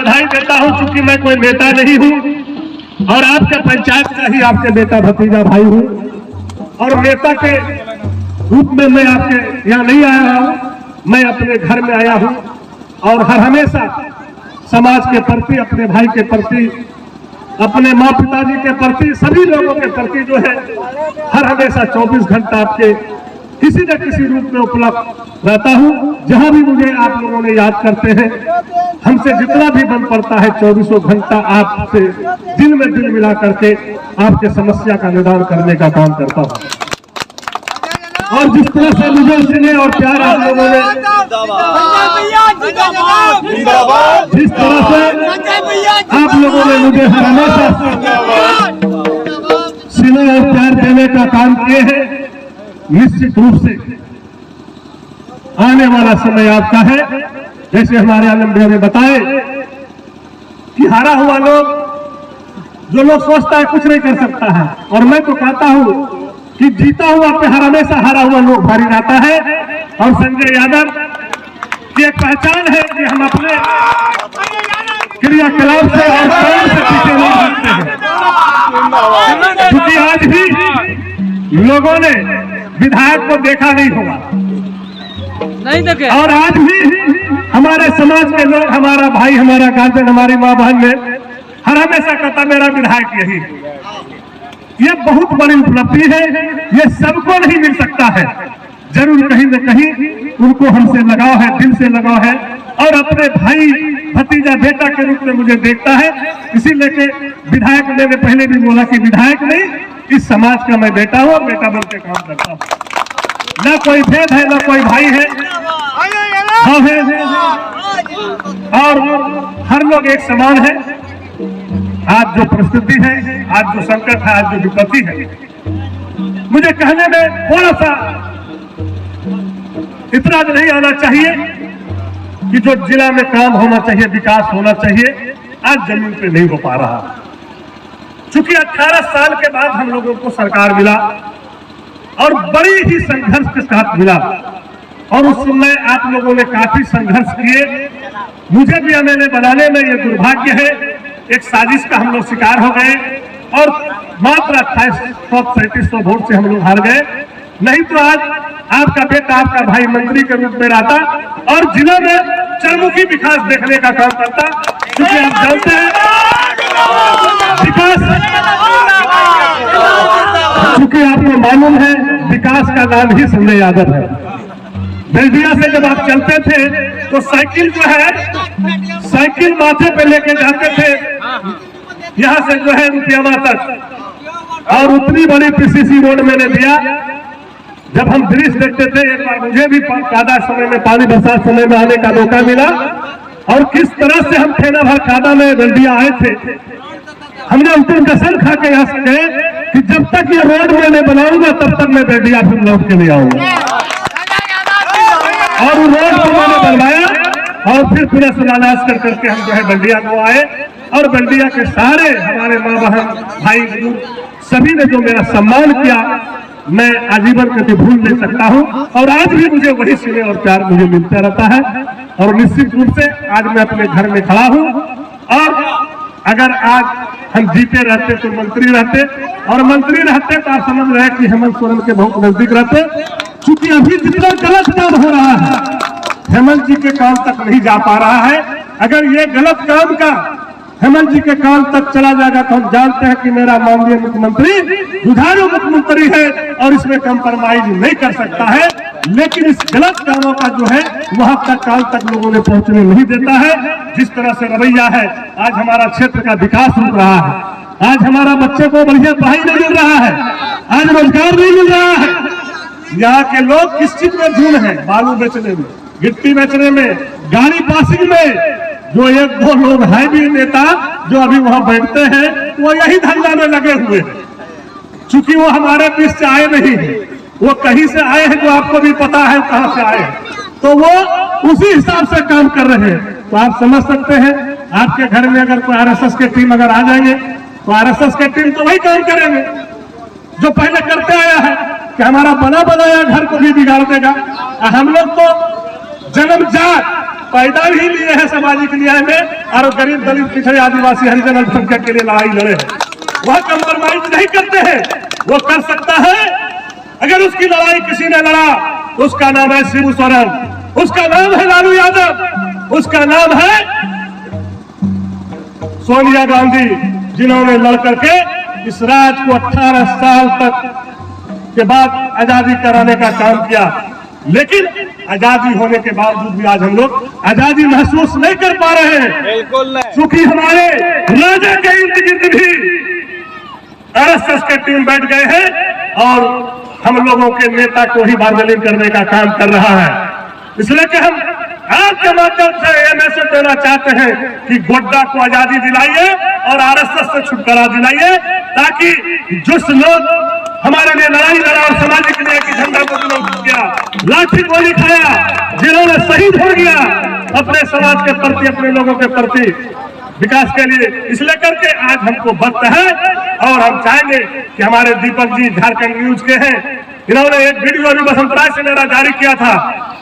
बधाई देता हूं, चूंकि मैं कोई नेता नहीं हूं और आपके पंचायत का ही आपके बेटा भतीजा भाई हूं और नेता के रूप में मैं आपके यहाँ नहीं आया हूं, मैं अपने घर में आया हूं और हर हमेशा समाज के प्रति, अपने भाई के प्रति, अपने माँ पिताजी के प्रति, सभी लोगों के प्रति जो है हर हमेशा 24 घंटा आपके किसी न किसी रूप में उपलब्ध रहता हूं। जहां भी मुझे आप लोगों ने याद करते हैं, हमसे जितना भी बन पड़ता है 24 घंटा आपसे दिल में दिल मिला करके आपके समस्या का निदान करने का काम करता हूं। और जिस तरह से मुझे स्नेह और प्यार आप लोगों ने, जिस तरह से आप लोगों ने मुझे हमेशा स्नेह और प्यार देने का काम किए हैं, निश्चित रूप से आने वाला समय आपका है। जैसे हमारे आनंद भैया ने बताए कि हारा हुआ लोग, जो लोग सोचता है कुछ नहीं कर सकता है, और मैं तो कहता हूं कि जीता हुआ पे हर हमेशा हारा हुआ लोग भारी रहता है। और संजय यादव की एक पहचान है कि हम अपने क्रियाकलाप से और काम से पीछे नहीं हटते हैं, क्योंकि आज भी लोगों ने विधायक को देखा नहीं होगा, नहीं देखे, और आज भी हमारे समाज के लोग, हमारा भाई, हमारा गार्जियन, हमारी माँ बहन ने हर हमेशा कहता मेरा विधायक यही। ये बहुत बड़ी उपलब्धि है, ये सबको नहीं मिल सकता है, जरूर कहीं न कहीं उनको हमसे लगाव है, दिल से लगाव है और अपने भाई, भतीजा, बेटा के रूप में मुझे देखता है। इसीलिए के विधायक, मैंने पहले भी बोला कि विधायक नहीं, इस समाज का मैं बेटा हूं और बेटा बन के काम करता हूं। ना कोई भेद है, ना कोई भाई है, और हर लोग एक समान है। आज जो परिस्थिति है, आज जो संकट है, आज जो विपत्ति है, मुझे कहने में थोड़ा सा इतना नहीं आना चाहिए कि जो जिला में काम होना चाहिए, विकास होना चाहिए, आज जमीन पे नहीं हो पा रहा। चूंकि 18 साल के बाद हम लोगों को सरकार मिला और बड़ी ही संघर्ष के साथ मिला, और उस समय आप लोगों ने काफी संघर्ष किए। मुझे भी एमएलए बनाने में ये दुर्भाग्य है, एक साजिश का हम लोग शिकार हो गए और मात्र 2837 वोट से हम लोग हार गए। नहीं तो आज आपका बेटा, आपका भाई मंत्री के रूप में रहता और जिले में चरमुखी विकास देखने का काम करता, क्योंकि आप जानते हैं विकास, क्योंकि आपको मालूम है विकास का नाम ही संजय यादव है। बेलडिया से जब आप चलते थे तो साइकिल जो है, साइकिल माथे पे लेके जाते थे यहाँ से जो है रुपयामा तक, और उतनी बड़ी पीसीसी रोड मैंने दिया। जब हम दृश्य देखते थे, एक बार मुझे भी कादा समय में, पानी बरसात समय में आने का मौका मिला, और किस तरह से हम ठेना भर कादा में बेलडिया आए थे। हमने अंतिम कसम खा के यहाँ से गए कि जब तक ये रोड मैं बनाऊंगा तब तक मैं बेलडिया फिर लौट के नहीं आऊंगा, और वो रोड को मैंने बनवाया और फिर पूरा शिलान्यास कर करके हम जो है बल्डिया को आए, और बल्डिया के सारे हमारे माँ बहन, भाई, सभी ने जो मेरा सम्मान किया, मैं आजीवन कभी भूल नहीं सकता हूं। और आज भी मुझे वही स्नेह और प्यार मुझे मिलता रहता है। और निश्चित रूप से आज मैं अपने घर में खड़ा हूं, और अगर आज हम जीते रहते तो मंत्री रहते, और मंत्री रहते तो आप समझ रहे कि हेमंत सोरेन के बहुत नजदीक रहते। क्योंकि अभी जितना गलत काम हो रहा है, हेमंत जी के कान तक नहीं जा पा रहा है। अगर ये गलत काम का हेमंत जी के कान तक चला जाएगा तो हम जानते हैं कि मेरा माननीय मुख्यमंत्री जुझारू मुख्यमंत्री है और इसमें कंप्रोमाइज नहीं कर सकता है। लेकिन इस गलत कामों का जो है वहां तक काल तक लोगों ने पहुंचने नहीं देता है। जिस तरह से रवैया है, आज हमारा क्षेत्र का विकास रुक रहा है, आज हमारा बच्चे को बढ़िया पढ़ाई नहीं मिल रहा है, आज रोजगार नहीं मिल रहा है। यहाँ के लोग किस चीज में धूल है? बालू बेचने में, गिट्टी बेचने में, गाड़ी पासिंग में। जो एक दो लोग हैं भी नेता जो अभी वहां बैठते हैं, वो यही धंधा में लगे हुए हैं। चूंकि वो हमारे बीच से आए नहीं है, वो कहीं से आए हैं, जो आपको भी पता है कहां से आए हैं, तो वो उसी हिसाब से काम कर रहे हैं। तो आप समझ सकते हैं, आपके घर में अगर कोई आरएसएस के टीम अगर आ जाएंगे तो आरएसएस के टीम तो वही काम करेंगे जो पहले करते आया है, कि हमारा बना बनाया घर को भी बिगाड़ देगा। हम लोग तो जन्मजात पैदा भी लिए हैं सामाजिक न्याय में और गरीब दलित पिछड़े आदिवासी हरिजन अल्पसंख्यक के लिए लड़ाई लड़े हैं। वह कंप्रोमाइज नहीं करते हैं। वो कर सकता है, अगर उसकी लड़ाई किसी ने लड़ा, उसका नाम है शिबू सोरेन, उसका नाम है लालू यादव, उसका नाम है सोनिया गांधी, जिन्होंने लड़ करके इस राज्य को 18 साल तक के बाद आजादी कराने का काम किया। लेकिन आजादी होने के बावजूद भी आज हम लोग आजादी महसूस नहीं कर पा रहे हैं। बिल्कुल नहीं। क्योंकि हमारे राजा के इर्द गिर्द भी आरएसएस के टीम बैठ गए हैं और हम लोगों के नेता को ही बार्गेनिंग करने का काम कर रहा है। इसलिए कि हम आपके माध्यम से ये मैसेज देना चाहते हैं कि गोड्डा को आजादी दिलाइए और आरएसएस से छुटकारा दिलाइए, ताकि जिस लोग हमारे लिए लड़ाई लड़ा और सामाजिक न्याय की झंडा को बुलंद किया, लाठी गोली खाया, जिन्होंने शहीद हो गया अपने समाज के प्रति, अपने लोगों के प्रति विकास के लिए, इसलिए करके आज हमको वक्त है और हम चाहेंगे कि हमारे दीपक जी झारखंड न्यूज के हैं, इन्होंने एक वीडियो अभी बसंतराय से मेरा जारी किया था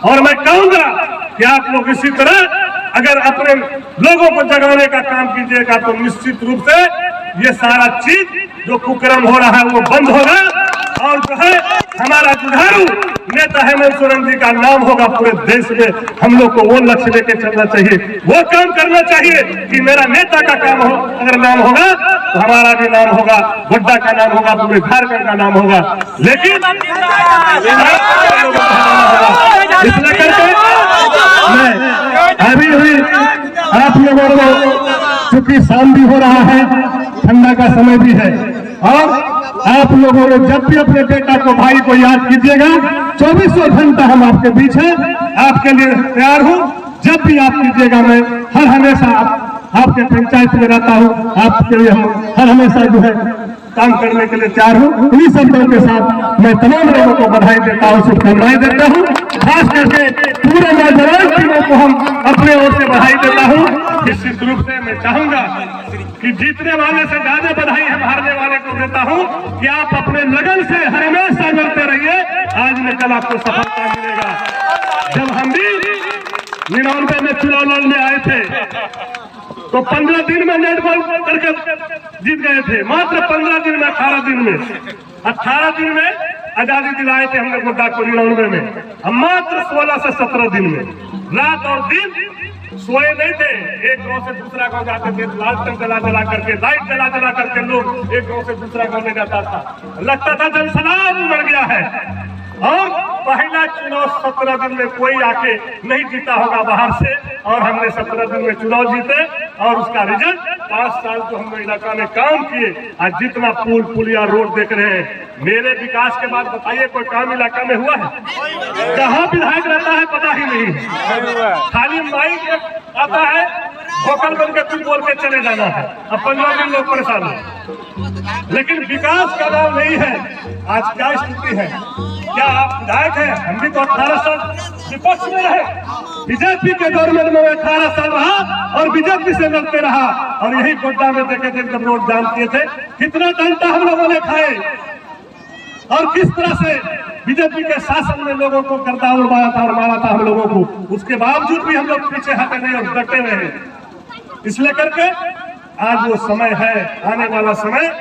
और मैं कहूंगा कि आप लोग इसी तरह अगर अपने लोगों को जगाने का काम कीजिएगा तो निश्चित रूप से ये सारा चीज जो कुकर्म हो रहा है वो बंद होगा और जो है हमारा जुझारू नेता हेमंत सोरेन जी का नाम होगा पूरे देश में। हम लोग को वो लक्ष्य लेके चलना चाहिए, वो काम करना चाहिए कि मेरा नेता का काम हो, अगर नाम होगा तो हमारा भी नाम होगा, गोड्डा का नाम होगा, पूरे झारखंड का नाम होगा। लेकिन इसलिए करके मैं अभी आप लोगों को, चूंकि शाम भी हो रहा है, ठंडा का समय भी है, और आप लोगों को जब भी अपने बेटा को, भाई को याद कीजिएगा, 24 घंटा हम आपके बीच हैं, आपके लिए तैयार हूं। जब भी आप कीजिएगा, मैं हर हमेशा आपके पंचायत में रहता हूं, आपके लिए हम हर हमेशा जो है काम करने के लिए तैयार हूं। इन्हीं शब्दों के साथ मैं तमाम लोगों को बधाई देता हूं, शुभकामनाएं देता हूं, खास करके पूरे नौजवान टीमों को हम अपने ओर से बधाई देता हूं। निश्चित रूप से मैं चाहूंगा कि जीतने वाले से ज्यादा बधाई हम हारने वाले को देता हूं कि आप अपने लगन से हमेशा लड़ते रहिए, आज न कल आपको सफलता मिलेगा। जब हम भी 99 में चुनाव लड़ने आए थे तो 15 दिन में नेट बॉल करके जीत गए थे, मात्र 15 दिन में, 18 दिन में, 18 दिन में आजादी दिलाए थे हमने गोड्डा को 99 में। हम मात्र 16 से 17 दिन में, रात और दिन सोए नहीं थे, एक गांव से दूसरा गांव जाते थे, लालटेन जला जला करके, लाइट जला जला करके लोग एक गांव से दूसरा गांव में जाता था, लगता था जनसलाब उमड़ गया है। और पहला चुनाव 17 दिन में कोई आके नहीं जीता होगा बाहर से, और हमने 17 दिन में चुनाव जीते और उसका रिजल्ट 5 साल जो हमने इलाका में काम किए, आज जितना पुल पुलिया रोड देख रहे हैं, मेरे विकास के बाद बताइए कोई काम इलाका में हुआ है? कहाँ विधायक रहता है पता ही नहीं, खाली माइक आता है, भोकल बन के कुछ बोल के चले जाना है, अब 15 दिन लोग परेशान है। लेकिन विकास का नाम नहीं है। आज क्या स्थिति है? क्या आप विधायक हैं? हम भी तो 18 साल विपक्ष में रहे, बीजेपी के गवर्नमेंट में 18 साल रहा और बीजेपी से लड़ते रहा, और यही गोड्डा में देखे थे जब रोड जाम किए थे, कितना डंडा हम लोगों ने खाए और किस तरह से बीजेपी के शासन में लोगों को गर्दा उड़वाया था और मारा था हम लोगों को। उसके बावजूद भी हम लोग पीछे हटे नहीं और डटे रहे। इसलिए करके आज वो समय है, आने वाला समय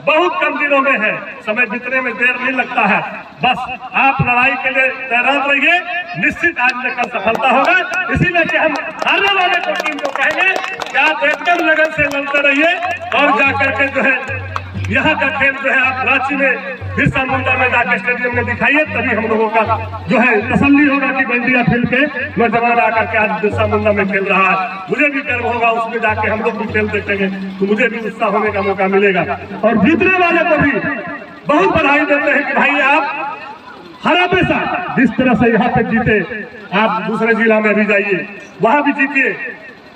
बहुत कम दिनों में है, समय बीतने में देर नहीं लगता है। बस आप लड़ाई के लिए तैयार रहिए, निश्चित आज न कल सफलता होगा। इसीलिए कि हम आने वाले को टीम को कहेंगे कि आप एकदम लगन से लड़ते रहिए और जाकर के जो है यहाँ का खेल जो है आप रांची में बिरसा मुंडा में जाकर स्टेडियम में दिखाइए, तभी हम लोगों का जो है तसल्ली होगा कि बंडिया फील्ड के नौजवान आकर के आज बिरसा मुंडा में खेल रहा है। मुझे भी गर्व होगा, उसमें जाके हम लोग भी खेल देखेंगे तो मुझे भी उत्साह होने का मौका मिलेगा। और जीतने वाले को भी बहुत बधाई देते हैं कि भाई आप हर हमेशा जिस तरह से यहाँ पे जीते, आप दूसरे जिला में भी जाइए, वहां भी जीतिए।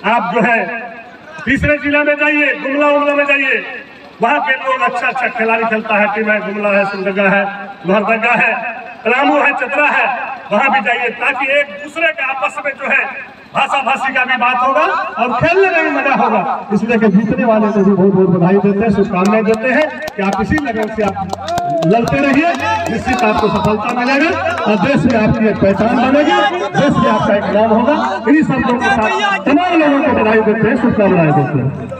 आप जो है तीसरे जिला में जाइए, गुमला उमला में जाइए, वहाँ के लोग अच्छा खिलाड़ी खेलता है, टीम है, गुमला है, सिमडेगा है, लोहरदगा है, पलामू है, चतरा है, वहाँ भी जाइए, ताकि एक दूसरे के आपस में जो है भाषा भाषी का भी बात होगा और खेलने में भी मजा होगा। इसलिए कि जीतने वाले को भी बहुत बहुत बधाई देते हैं, शुभकामनाएं देते हैं कि आप इसी लगन से आप लड़ते रहिए, निश्चित आपको सफलता मिलेगा और देश में आपकी एक पहचान बनेगी, देश में आपका एक नाम होगा। इन्हीं शब्दों के साथ तमाम लोगों को बधाई देते हैं, शुभकामनाएं देते हैं।